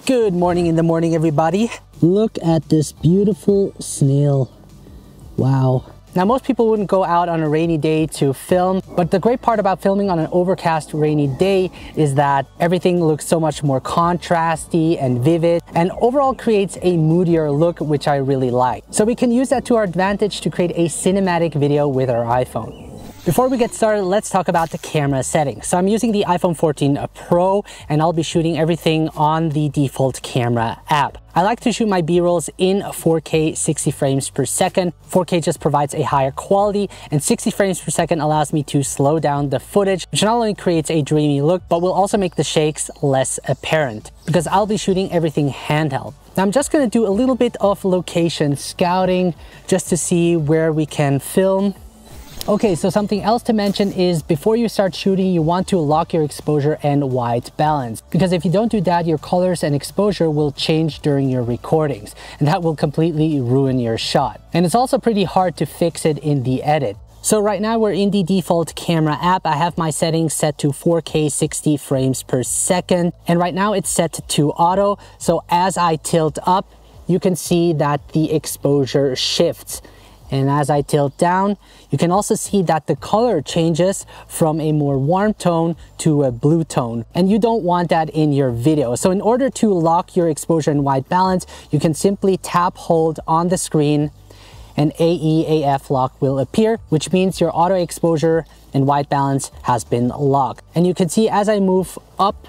Good morning in the morning, everybody. Look at this beautiful snail. Wow. Now, most people wouldn't go out on a rainy day to film, but the great part about filming on an overcast rainy day is that everything looks so much more contrasty and vivid and overall creates a moodier look, which I really like. So we can use that to our advantage to create a cinematic video with our iPhone. Before we get started, let's talk about the camera settings. So I'm using the iPhone 14 Pro and I'll be shooting everything on the default camera app. I like to shoot my B-rolls in 4K 60 frames per second. 4K just provides a higher quality and 60 frames per second allows me to slow down the footage, which not only creates a dreamy look, but will also make the shakes less apparent because I'll be shooting everything handheld. Now I'm just gonna do a little bit of location scouting just to see where we can film. Okay, so something else to mention is before you start shooting, you want to lock your exposure and white balance. Because if you don't do that, your colors and exposure will change during your recordings, and that will completely ruin your shot. And it's also pretty hard to fix it in the edit. So right now we're in the default camera app. I have my settings set to 4K 60 frames per second. And right now it's set to auto. So as I tilt up, you can see that the exposure shifts. And as I tilt down, you can also see that the color changes from a more warm tone to a blue tone. And you don't want that in your video. So in order to lock your exposure and white balance, you can simply tap hold on the screen and AEAF lock will appear, which means your auto exposure and white balance has been locked. And you can see as I move up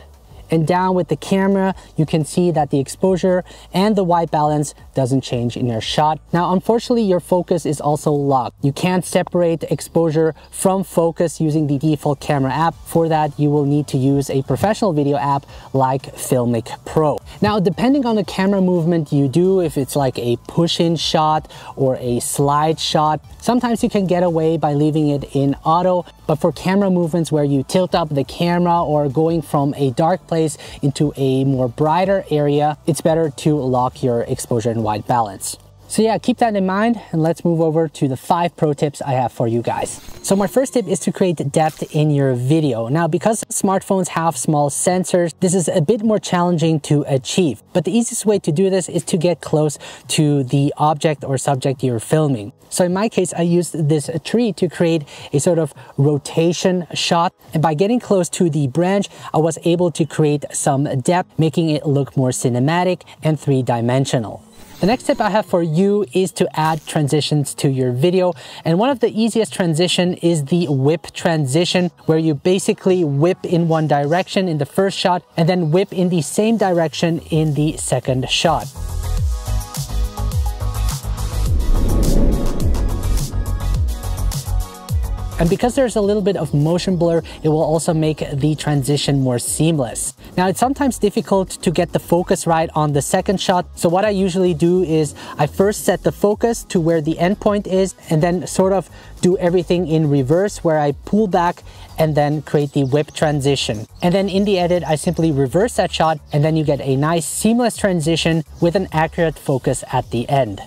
and down with the camera, you can see that the exposure and the white balance doesn't change in your shot. Now, unfortunately, your focus is also locked. You can't separate exposure from focus using the default camera app. For that, you will need to use a professional video app like Filmic Pro. Now, depending on the camera movement you do, if it's like a push-in shot or a slide shot, sometimes you can get away by leaving it in auto. But for camera movements where you tilt up the camera or going from a dark place into a more brighter area, it's better to lock your exposure and white balance. So yeah, keep that in mind and let's move over to the 5 pro tips I have for you guys. So my first tip is to create depth in your video. Now, because smartphones have small sensors, this is a bit more challenging to achieve. But the easiest way to do this is to get close to the object or subject you're filming. So in my case, I used this tree to create a sort of rotation shot. And by getting close to the branch, I was able to create some depth, making it look more cinematic and 3-dimensional. The next tip I have for you is to add transitions to your video. And one of the easiest transition is the whip transition, where you basically whip in one direction in the first shot and then whip in the same direction in the second shot. And because there's a little bit of motion blur, it will also make the transition more seamless. Now, it's sometimes difficult to get the focus right on the second shot. So what I usually do is I first set the focus to where the end point is and then sort of do everything in reverse where I pull back and then create the whip transition. And then in the edit, I simply reverse that shot and then you get a nice seamless transition with an accurate focus at the end.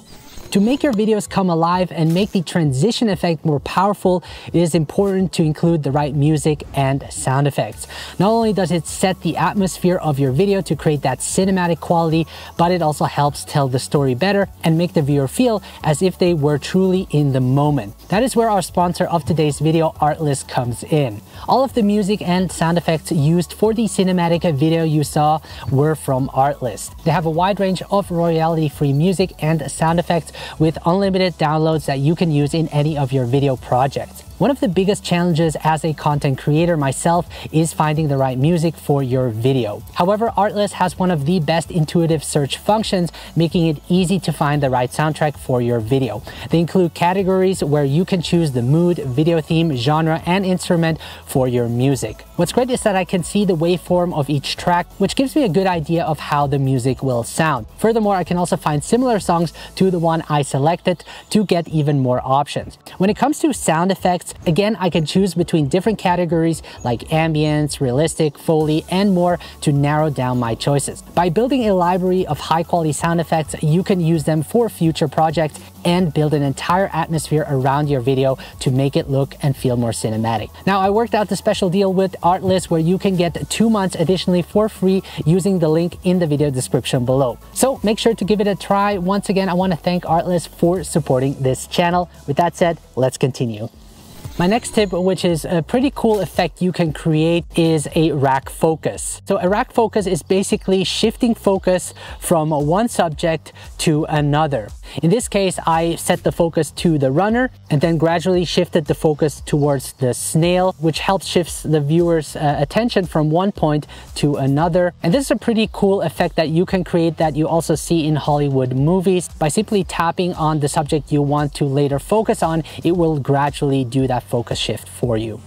To make your videos come alive and make the transition effect more powerful, it is important to include the right music and sound effects. Not only does it set the atmosphere of your video to create that cinematic quality, but it also helps tell the story better and make the viewer feel as if they were truly in the moment. That is where our sponsor of today's video, Artlist, comes in. All of the music and sound effects used for the cinematic video you saw were from Artlist. They have a wide range of royalty-free music and sound effects with unlimited downloads that you can use in any of your video projects. One of the biggest challenges as a content creator myself is finding the right music for your video. However, Artlist has one of the best intuitive search functions, making it easy to find the right soundtrack for your video. They include categories where you can choose the mood, video theme, genre, and instrument for your music. What's great is that I can see the waveform of each track, which gives me a good idea of how the music will sound. Furthermore, I can also find similar songs to the one I selected to get even more options. When it comes to sound effects, effects. Again, I can choose between different categories like ambience, realistic, Foley, and more to narrow down my choices. By building a library of high quality sound effects, you can use them for future projects and build an entire atmosphere around your video to make it look and feel more cinematic. Now, I worked out the special deal with Artlist where you can get 2 months additionally for free using the link in the video description below. So make sure to give it a try. Once again, I want to thank Artlist for supporting this channel. With that said, let's continue. My next tip, which is a pretty cool effect you can create, is a rack focus. So a rack focus is basically shifting focus from one subject to another. In this case, I set the focus to the runner and then gradually shifted the focus towards the snail, which helps shift the viewer's attention from one point to another. And this is a pretty cool effect that you can create that you also see in Hollywood movies. By simply tapping on the subject you want to later focus on, it will gradually do that focus shift for you.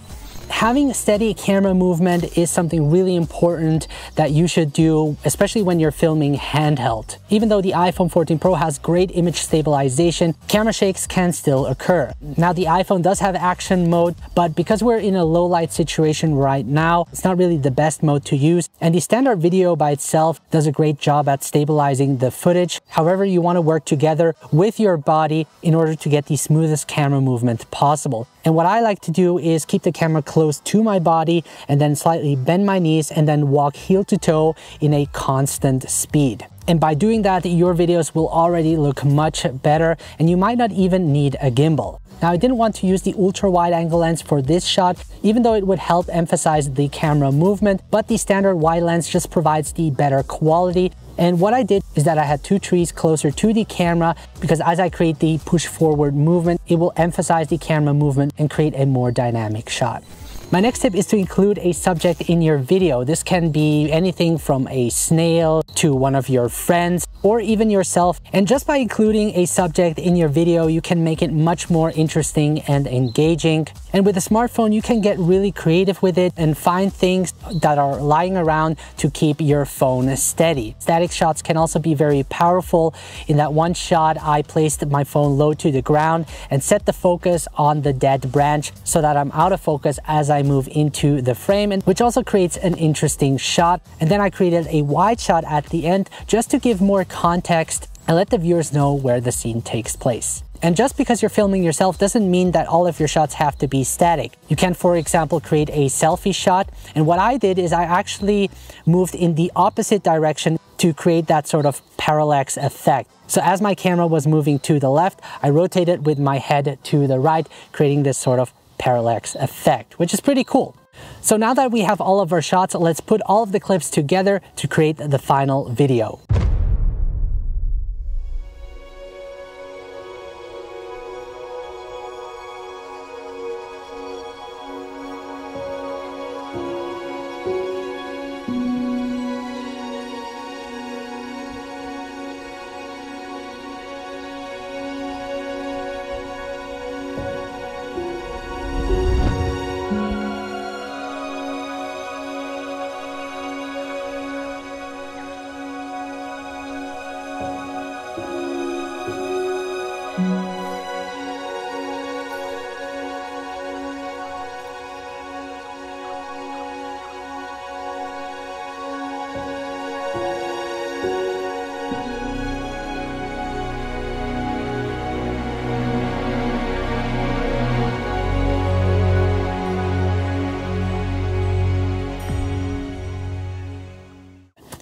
Having steady camera movement is something really important that you should do, especially when you're filming handheld. Even though the iPhone 14 Pro has great image stabilization, camera shakes can still occur. Now, the iPhone does have action mode, but because we're in a low light situation right now, it's not really the best mode to use. And the standard video by itself does a great job at stabilizing the footage. However, you want to work together with your body in order to get the smoothest camera movement possible. And what I like to do is keep the camera close to my body and then slightly bend my knees and then walk heel to toe in a constant speed. And by doing that, your videos will already look much better and you might not even need a gimbal. Now, I didn't want to use the ultra wide angle lens for this shot, even though it would help emphasize the camera movement, but the standard wide lens just provides the better quality. And what I did is that I had 2 trees closer to the camera because as I create the push forward movement, it will emphasize the camera movement and create a more dynamic shot. My next tip is to include a subject in your video. This can be anything from a snail to one of your friends or even yourself. And just by including a subject in your video, you can make it much more interesting and engaging. And with a smartphone, you can get really creative with it and find things that are lying around to keep your phone steady. Static shots can also be very powerful. In that one shot, I placed my phone low to the ground and set the focus on the dead branch so that I'm out of focus as I move into the frame, and which also creates an interesting shot. And then I created a wide shot at the end just to give more context and let the viewers know where the scene takes place. And just because you're filming yourself doesn't mean that all of your shots have to be static. You can, for example, create a selfie shot. And what I did is I actually moved in the opposite direction to create that sort of parallax effect. So as my camera was moving to the left, I rotated with my head to the right, creating this sort of parallax effect, which is pretty cool. So now that we have all of our shots, let's put all of the clips together to create the final video.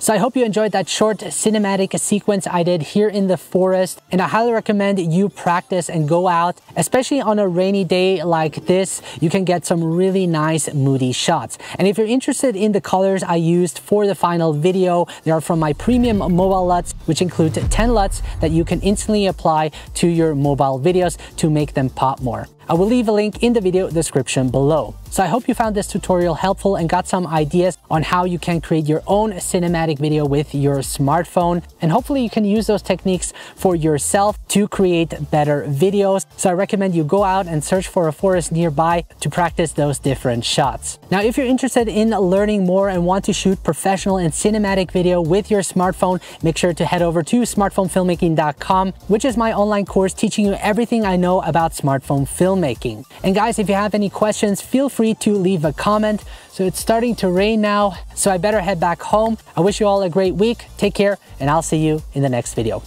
So I hope you enjoyed that short cinematic sequence I did here in the forest, and I highly recommend you practice and go out, especially on a rainy day like this. You can get some really nice moody shots. And if you're interested in the colors I used for the final video, they are from my premium mobile LUTs, which include 10 LUTs that you can instantly apply to your mobile videos to make them pop more. I will leave a link in the video description below. So I hope you found this tutorial helpful and got some ideas on how you can create your own cinematic video with your smartphone. And hopefully you can use those techniques for yourself to create better videos. So I recommend you go out and search for a forest nearby to practice those different shots. Now, if you're interested in learning more and want to shoot professional and cinematic video with your smartphone, make sure to head over to smartphonefilmmaking.com, which is my online course teaching you everything I know about smartphone filmmaking. filmmaking. And guys, if you have any questions, feel free to leave a comment. So it's starting to rain now, so I better head back home. I wish you all a great week. Take care, and I'll see you in the next video.